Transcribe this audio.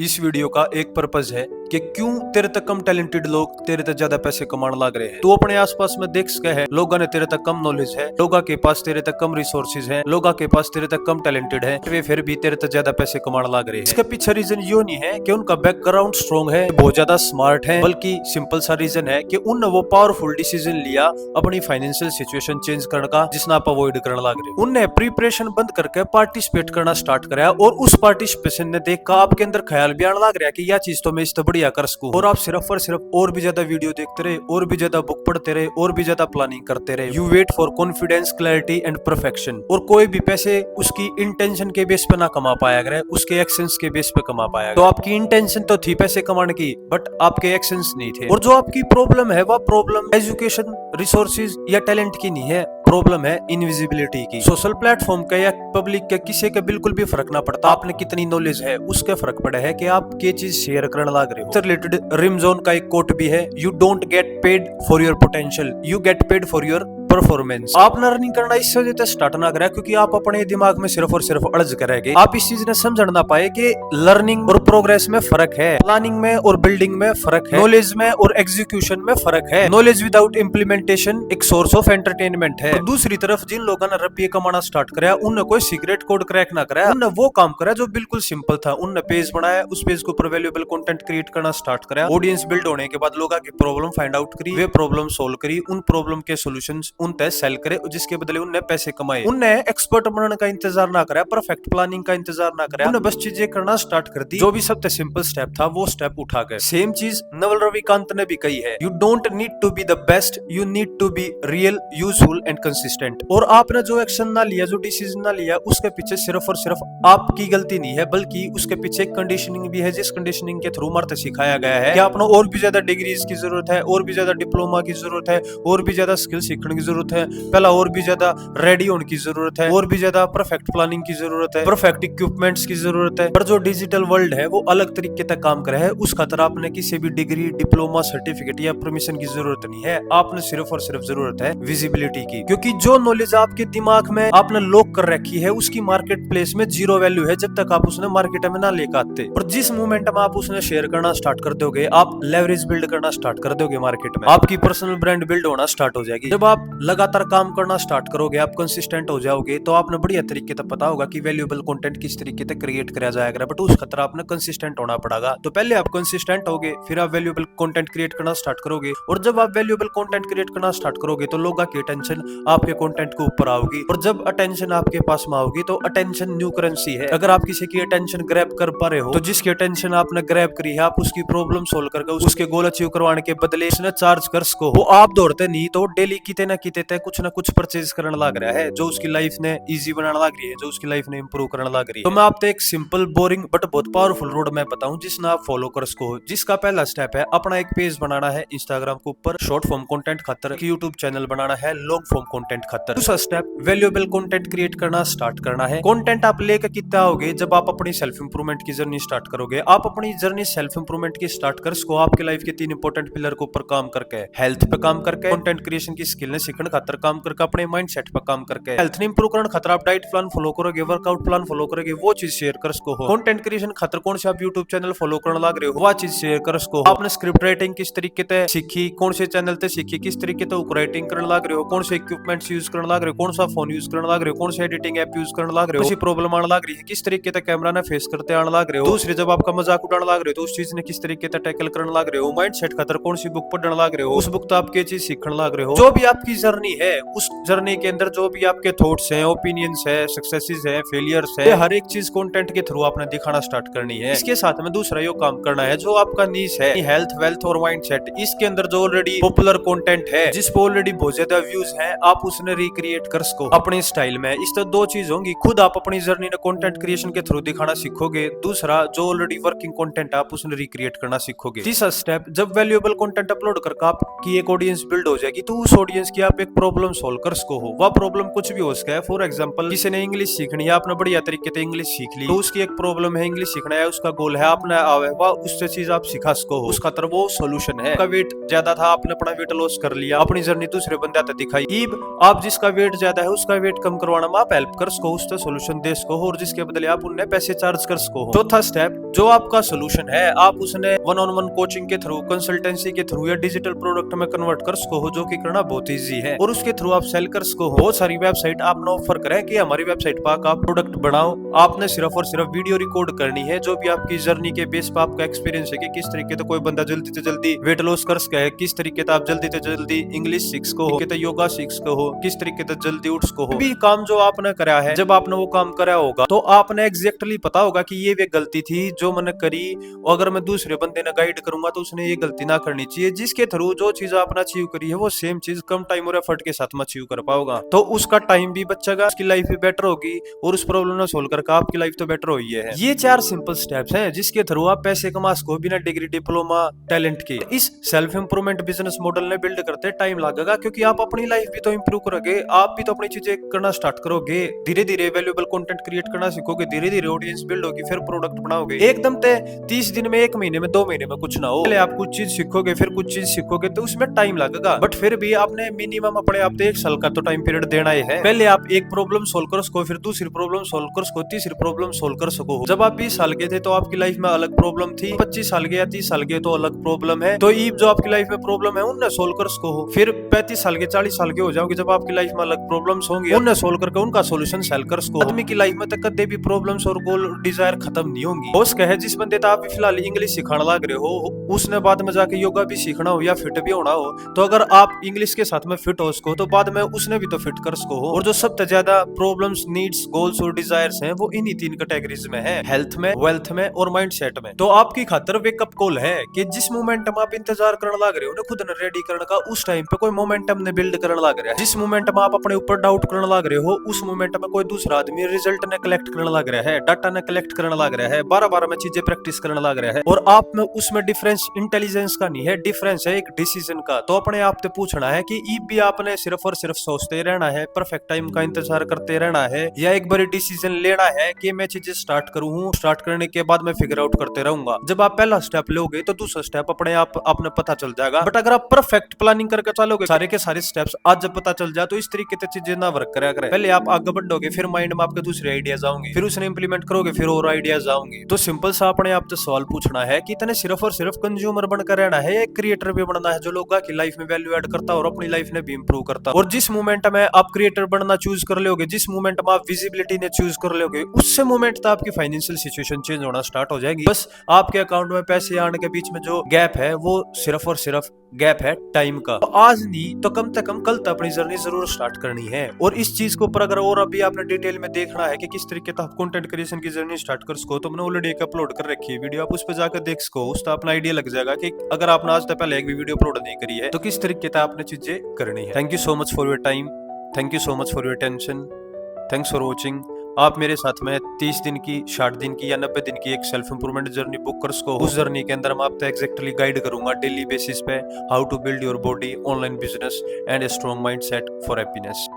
इस वीडियो का एक पर्पज है कि क्यों तेरे तक कम टैलेंटेड लोग तेरे तक ज्यादा पैसे कमाने लग रहे हैं। तू अपने आसपास में देख सके है, लोगों ने तेरे तक कम नॉलेज है, लोगों के पास तेरे तक कम रिसोर्सेज है, लोगों के पास तेरे तक कम टैलेंटेड है, वे फिर भी तेरे तक ज्यादा पैसे कमाने लग रहे हैं। इसके पीछे रीजन यो नहीं है कि उनका बैकग्राउंड स्ट्रॉन्ग है, बहुत ज्यादा स्मार्ट है, बल्कि सिंपल सा रीजन है कि उनने वो पावरफुल डिसीजन लिया अपनी फाइनेंशियल सिचुएशन चेंज करने का, जिसने आप अवॉइड करने लग रहे हो। उनने प्रिपरेशन बंद करके पार्टिसिपेट करना स्टार्ट कराया और उस पार्टिसिपेशन ने देखकर आपके अंदर ख्याल भी आने लग रहा है कि यह चीज तो मैं इससे बढ़िया कर सकूं, और आप सिर्फ और सिर्फ और भी ज्यादा वीडियो देखते रहे, और भी ज्यादा बुक पढ़ते रहे, और भी ज्यादा प्लानिंग करते रहे। You wait for confidence, clarity and perfection. और कोई भी पैसे उसकी इंटेंशन के बेस पे ना कमा पाया करे, उसके एक्शंस के बेस पे कमा पाया। तो आपकी इंटेंशन तो थी पैसे कमाने की, बट आपके एक्शंस नहीं थे। और जो आपकी प्रॉब्लम है वह प्रॉब्लम एजुकेशन, रिसोर्सेज या टैलेंट की नहीं है, प्रॉब्लम है इनविजिबिलिटी की। सोशल प्लेटफॉर्म का या पब्लिक के किसी का बिल्कुल भी फर्क ना पड़ता, आपने कितनी नॉलेज है उसका फर्क पड़ा है कि आप ये चीज शेयर करने लग रहे हो। रिलेटेड रिमजोन का एक कोट भी है, you don't get paid for your potential, you get paid for your performance. आप लर्निंग करना इस वजह से स्टार्ट ना करें क्योंकि आप अपने दिमाग में सिर्फ और सिर्फ अड़ज करेंगे। आप इस चीज ने समझ ना पाए कि लर्निंग और प्रोग्रेस में फर्क है, प्लानिंग में और बिल्डिंग में फर्क है, नॉलेज में और एग्जीक्यूशन में फर्क है। नॉलेज विदाउट इंप्लीमेंटेशन एक सोर्स ऑफ एंटरटेनमेंट है। और दूसरी तरफ जिन लोगों ने रुपये कमाना स्टार्ट कराया, उनने कोई सीक्रेट कोड क्रैक ना कराया, उनने वो काम करा जो बिल्कुल सिंपल था। उनने पेज बनाया, उस पेज के ऊपर वैल्यूएबल कंटेंट क्रिएट करना स्टार्ट कराया, ऑडियंस बिल्ड होने के बाद लोगों की प्रॉब्लम फाइंड आउट करी, वे प्रॉब्लम सोल्व करी, उन प्रॉब्लम के सॉल्यूशंस उन तक सेल करे, जिसके बदले उनने पैसे कमाए। उनने एक्सपर्ट बनने का इंतजार ना करा, परफेक्ट प्लानिंग का इंतजार ना करा, उन्हें बस चीजें करना स्टार्ट कर दी। जो भी सबसे सिंपल स्टेप था वो स्टेप उठा गए। सेम चीज नवल रविकांत ने भी कही है, you don't need to be the best, you need to be real, useful and consistent. और आपने जो एक्शन ना लिया, जो डिसीजन ना लिया, उसके पीछे सिर्फ और सिर्फ आपकी गलती नहीं है, बल्कि उसके पीछे एक कंडीशनिंग भी है, जिस कंडीशनिंग के थ्रू मारते सिखाया गया है कि आपने और भी ज्यादा डिग्रीज की जरूरत है, और भी ज्यादा डिप्लोमा की जरूरत है, और भी ज्यादा स्किल सीखने की जरूरत है, पहला और भी ज्यादा रेडी होने की जरूरत है, और भी ज्यादा परफेक्ट प्लानिंग की जरूरत है, परफेक्ट इक्विपमेंट्स की जरूरत है। पर जो डिजिटल वर्ल्ड है वो अलग तरीके तक काम कर रहा है, उस खातर आपने किसी भी डिग्री, डिप्लोमा, सर्टिफिकेट या परमिशन की जरूरत नहीं है। आपने सिर्फ और सिर्फ जरूरत है विजिबिलिटी की, क्योंकि जो नॉलेज आपके दिमाग में आपने लॉक कर रखी है उसकी मार्केट प्लेस में जीरो वैल्यू है जब तक आप उसने मार्केट में ना लेकर आते। और जिस मोमेंट में आप उसने शेयर करना स्टार्ट कर दोगे, आप लेवरेज बिल्ड करना स्टार्ट कर दोगे मार्केट में, आपकी पर्सनल ब्रांड बिल्ड होना स्टार्ट हो जाएगी। जब आप लगातार काम करना स्टार्ट करोगे, आप कंसिस्टेंट हो जाओगे, तो आपने बढ़िया तरीके से पता होगा कि वैल्यूएबल कंटेंट किस तरीके से क्रिएट किया जाएगा। बट उस खतरा आपने कंसिस्टेंट होना पड़ेगा। तो पहले आप कंसिस्टेंट होगे, फिर आप वैल्यूएबल कंटेंट क्रिएट करना स्टार्ट करोगे, और जब आप वैल्यूएबल कंटेंट क्रिएट करना स्टार्ट करोगे तो लोगों की अटेंशन आपके कंटेंट के ऊपर आओगी, और जब अटेंशन आपके पास में आओगी तो अटेंशन न्यू करेंसी है। अगर आप किसी की अटेंशन ग्रैब कर पा रहे हो, तो जिसकी अटेंशन आपने ग्रैब करी है, आप उसकी प्रॉब्लम सोल्व करके उसके गोल अचीव करवाने के बदले इसने चार्ज कर सको, वो आप दौड़ते नहीं तो डेली किते ना किते कुछ ना कुछ परचेज करने लग रहा है, जो उसकी लाइफ ने इजी बनाने लग रही है, जो उसकी लाइफ ने इंप्रूव करने लग रही है। तो मैं आपको एक सिंपल, बोरिंग बट बहुत पावरफुल रोड मैप बताऊं जिसने आप फॉलो कर सको। जिसका पहला स्टेप है अपना एक पेज बनाना है इंस्टाग्राम के ऊपर शॉर्ट फॉर्म कंटेंट खातर, यूट्यूब चैनल बनाना है लॉन्ग फॉर्म कंटेंट खातर। दूसरा स्टेप वैल्यूएबल कंटेंट क्रिएट करना स्टार्ट करना है। कंटेंट आप लेकर कितना आओगे जब आप अपनी सेल्फ इंप्रूवमेंट की जर्नी स्टार्ट करोगे। आप अपनी जर्नी सेल्फ इंप्रूवमेंट की स्टार्ट कर सको आपके लाइफ के 3 इंपॉर्टेंट पिलर के ऊपर काम करके, हेल्थ पे काम करके, कंटेंट क्रिएशन की स्किल ने सीखने खातर काम करके, अपने माइंडसेट पे काम करके। हेल्थ ने इंप्रूव करने खातर आप डाइट प्लान फॉलो करोगे, वर्कआउट प्लान फॉलो करोगे, वो चीज शेयर कर सको हो। कंटेंट क्रिएशन खातर कौन से आप यूट्यूब चैनल फॉलो करने लग रहे हो, वो चीज शेयर कर सको। आपने स्क्रिप्ट राइटिंग किस तरीके से सीखी, कौन से चैनल से सीखी, किस तरीके से राइटिंग करने लग रहे हो, कौन से इक्विपमेंट्स यूज करने लग रहे हो, कौन सा फोन यूज करने लग रहे हो, कौन सा एडिटिंग ऐप यूज करने लग रहे हो, प्रॉब्लम आने लग रही है, किस तरीके से कैमरा ने फेस करते आने लग रहे हो। दूसरे जब आपका मजाक उड़ाने लग रहे हो तो उस चीज ने किस तरीके से टैकल करने लग रहे हो। माइंडसेट खातर कौन सी बुक पढ़ने लग रहे हो, उस बुक तो आप क्या चीज सीखने लग रहे हो। जो भी आपकी जर्नी है, उस जर्नी के अंदर जो भी आपके थॉट्स हैं, ओपिनियंस है, सक्सेसेस है, फेलियर्स है, हर एक चीज कंटेंट के थ्रू आपने दिखाना स्टार्ट करनी है। इसके साथ में दूसरा यो काम करना है जो आपका नीश है, हेल्थ, वेल्थ और माइंडसेट। इसके अंदर जो ऑलरेडी पॉपुलर कंटेंट है, जिस पे ऑलरेडी बहुत ज्यादा व्यूज हैं, आप उसने रिक्रिएट कर सको अपने स्टाइल में। इस तरह दो चीज होंगी, खुद आप अपनी जर्नी ने कंटेंट क्रिएशन के थ्रू दिखाना सीखोगे, दूसरा जो ऑलरेडी वर्किंग कंटेंट आप उसने रिक्रिएट करना सीखोगे। तीसरा स्टेप, जब वैल्यूएबल कंटेंट अपलोड करके आपकी एक ऑडियंस बिल्ड हो जाएगी तो उस ऑडियंस की आप आप एक प्रॉब्लम सोल्व कर सको हो। वह प्रॉब्लम कुछ भी हो सका है। फॉर एग्जांपल किसी ने इंग्लिश सीखनी है, आपने बढ़िया तरीके से इंग्लिश सीख ली, तो उसकी एक प्रॉब्लम है इंग्लिश सीखना है, उसका गोल है आपने आवे वह उससे चीज आप सिखा सको हो, उसका तरफ वो सोल्यूशन है। आपका वेट ज्यादा था, आपने अपना वेट लॉस कर लिया, अपनी जर्नी दूसरे बंदे तक दिखाई, इब आप जिसका वेट ज्यादा है उसका वेट कम करवाना में आप हेल्प कर सको, उससे सोल्यूशन दे सको और जिसके बदले आप उन्हें पैसे चार्ज कर सको। चौथा स्टेप, जो आपका सोल्यूशन है आप उसने वन ऑन वन कोचिंग के थ्रू, कंसल्टेंसी के थ्रू या डिजिटल प्रोडक्ट में कन्वर्ट कर सको हो, जो कि करना बहुत ईजी है और उसके थ्रू आप सेल कर सको हो। बहुत सारी वेबसाइट आपने ऑफर करें कि हमारी वेबसाइट पर आप प्रोडक्ट बनाओ, आपने सिर्फ और सिर्फ वीडियो रिकॉर्ड करनी है, जो भी आपकी जर्नी के बेस पर आपका एक्सपीरियंस है कि किस तरीके से कोई बंदा जल्दी से जल्दी वेट लॉस कर सके, किस तरीके से आप जल्दी से जल्दी इंग्लिश सीख सको हो, योगा सीख सको हो, किस तरीके से जल्दी उठ सको हो। भी काम जो आपने करा है, जब आपने वो काम करा होगा तो आपने एग्जैक्टली पता होगा कि ये वे गलती थी जो मैंने करी, और अगर मैं दूसरे बंदे ने गाइड करूंगा तो उसने ये गलती ना करनी चाहिए, जिसके थ्रू जो चीज आपने अचीव करी है वो सेम चीज कम टाइम और एफर्ट के साथ में अचीव कर पाओगा। तो उसका टाइम भी बचेगा, उसकी लाइफ भी बेटर होगी और उस प्रॉब्लम ने सोल्व करके आपकी लाइफ तो बेटर हुई है। ये 4 सिंपल स्टेप्स हैं जिसके थ्रू आप पैसे कमा सको बिना डिग्री, डिप्लोमा, टैलेंट के। इस सेल्फ इंप्रूवमेंट बिजनेस मॉडल ने बिल्ड करते टाइम लगेगा, क्योंकि आप अपनी लाइफ भी तो इंप्रूव करोगे, आप भी तो अपनी चीजें करना स्टार्ट करोगे, धीरे धीरे वैल्यूएबल कंटेंट क्रिएट करना सीखोगे, धीरे धीरे ऑडियंस बिल्ड होगी, फिर प्रोडक्ट बनाओगे। एकदम ते 30 दिन में, 1 महीने में, 2 महीने में कुछ ना हो। पहले आप कुछ चीज सीखोगे, फिर कुछ चीज सीखोगे, तो उसमें टाइम लगेगा, बट फिर भी आपने मिनिमम अपने आप से 1 साल का तो टाइम पीरियड देना ही है। पहले आप एक प्रॉब्लम सोल्व कर सको, फिर दूसरी प्रॉब्लम सोल्व कर सको, तीसरी प्रॉब्लम सोल्व कर सको। जब आप 20 साल के थे तो आपकी लाइफ में अलग प्रॉब्लम थी, 25 साल के या 30 साल के तो अलग प्रॉब्लम है, तो ये जो आपकी लाइफ में प्रॉब्लम है उन्हें सोल्व कर सको हो। फिर 35 साल के, 40 साल के हो जाओगे, जब आपकी लाइफ में अलग प्रॉब्लम्स होंगी, उन्हें सोल्व करके उनका सॉल्यूशन सेल कर सको। आदमी की लाइफ में तो कदे भी प्रॉब्लम्स और गोल डिजायर खत्म नहीं होंगी। हो सके है जिस बंदे तो आप फिलहाल इंग्लिश सिखाने लग रहे हो, उसने बाद में जाके योगा भी सीखना हो या फिट भी होना हो, तो अगर आप इंग्लिश के साथ में फिट हो सको तो बाद में उसने भी तो फिट कर सको हो। और जो सबसे ज्यादा प्रॉब्लम्स, नीड्स, गोल्स और डिजायर्स हैं वो इन्हीं 3 कैटेगरीज में है, हेल्थ में, वेल्थ में और माइंडसेट में। तो आपकी खातर वेकअप कॉल है कि जिस मोमेंटम आप इंतजार करने लग रहे हो ना खुद ने रेडी करने का, उस टाइम पे कोई मोमेंटम ने बिल्ड करने लग रहा है। जिस मोमेंटम आप अपने ऊपर डाउट करने लग रहे हो, उस मोमेंटम में कोई दूसरा आदमी रिजल्ट ने कलेक्ट करने लग रहा है, डाटा ने कलेक्ट करने लग रहा है, 12 में चीजें प्रैक्टिस करने लग रहा है, और आप में उसमें डिफरेंस इंटेलिजेंस का नहीं है, डिफरेंस है एक डिसीजन का। तो अपने आप से पूछना है कि भी आपने सिर्फ और सिर्फ सोचते रहना है, परफेक्ट टाइम का इंतजार करते रहना है, या एक बार डिसीजन लेना है कि मैं चीजें स्टार्ट करूं, स्टार्ट करने के बाद मैं फिगर आउट करते रहूंगा। जब आप पहला स्टेप लोगे तो दूसरा स्टेप अपने आप आपने पता चल जाएगा। बट अगर आप परफेक्ट प्लानिंग करके चलोगे, सारे के सारे स्टेप्स आज जब पता चल जाए, तो इस तरीके से चीजें ना वर्क करा करे। पहले आप आगे बढ़ोगे, फिर माइंड में आपके दूसरे आइडियाज आएंगे, फिर उसने इंप्लीमेंट करोगे, फिर और आइडियाज आएंगे। तो सिंपल सा अपने आप से सवाल पूछना है कि तने सिर्फ और सिर्फ कंज्यूमर बनकर रहना है, एक क्रिएटर भी बनना है जो लोगों की लाइफ में वैल्यू ऐड करता और अपनी लाइफ ने भी इंप्रूव करता। और जिस मोमेंट में आप क्रिएटर बनना चूज कर लोगे, जिस मोमेंट में आप विजिबिलिटी ने चूज कर लोगे, उससे मोमेंट तक आपकी फाइनेंशियल सिचुएशन चेंज होना स्टार्ट हो जाएगी। बस आपके अकाउंट में पैसे आने के बीच में जो गैप है वो सिर्फ और सिर्फ गैप है टाइम का। तो आज नहीं तो कम से कम कल तक अपनी जर्नी जरूर स्टार्ट करनी है। और इस चीज को ऊपर अगर और अभी आपने डिटेल में देखना है कि किस तरीके से आप कंटेंट क्रिएशन की जर्नी स्टार्ट कर सको, तो मैंने ऑलरेडी एक अपलोड कर रखी है वीडियो, आप उस पर जाकर देख सको। उसका अपना आइडिया लग जाएगा कि अगर आपने आज तक पहले एक भी वीडियो अपलोड नहीं करी है तो किस तरीके से आपने चीजें करनी है। Thank you so much for your time, thank you so much for your attention, thanks for watching. आप मेरे साथ में 30 दिन की, 60 दिन की या 90 दिन की एक सेल्फ इंप्रूवमेंट जर्नी बुक कर सको। उस जर्नी के अंदर मैं आपको एग्जैक्टली गाइड करूंगा डेली बेसिस पे how to build your body, online business and a strong mindset for happiness.